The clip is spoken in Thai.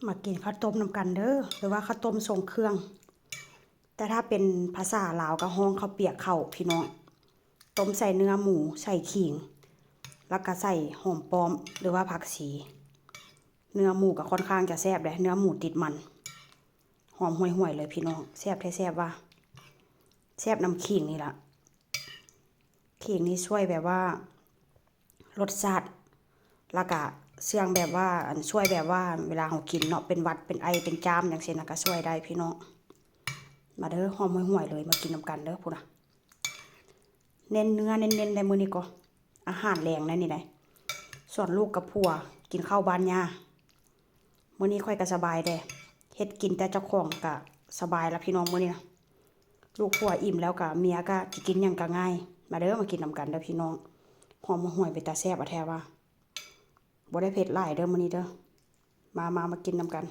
มากินข้าวต้มน้ำกันเด้อหรือว่าข้าวต้มทรงเครื่องแต่ถ้าเป็นภาษาลาวก็ห้องข้าวเปียกข้าวพี่น้องต้มใส่เนื้อหมูใส่ขิงแล้วก็ใส่หอมป้อมหรือว่าผักชีเนื้อหมูก็ค่อนข้างจะแซ่บเลยเนื้อหมูติดมันหอมห่วยๆเลยพี่น้องแซ่บแท้แซ่บว่าแซ่บน้ำขิงนี่ล่ะขิงนี่ช่วยแบบว่ารสชาติแล้วก็เสื่องแบบว่าช่วยแบบว่าเวลาเรากินเนาะเป็นหวัดเป็นไอเป็นจามอย่างเช่นนะก็ช่วยได้พี่น้องมาเด้อหอมห่วยๆเลยมากินน้ำกันเด้อพูดนะเน้นเนื้อเน้นๆในมื้อนี้ก็อาหารแรงนะนี่ได้ส่วนลูกกับผัวกินข้าวบ้านย่ามื้อนี้ค่อยก็สบายเด้เฮ็ดกินแต่เจ้าของก็สบายแล้วพี่น้องมื้อนี้นะลูกผัวอิ่มแล้วก็เมียก็สิกินหยังก็ง่ายมาเด้อมากินน้ำกันเด้อพี่น้องหอมห่วยไปตาแซ่บอะแท้ว่าบ่ได้เผ็ดหลายเด้อมื้อนี้เด้อมากินน้ำกัน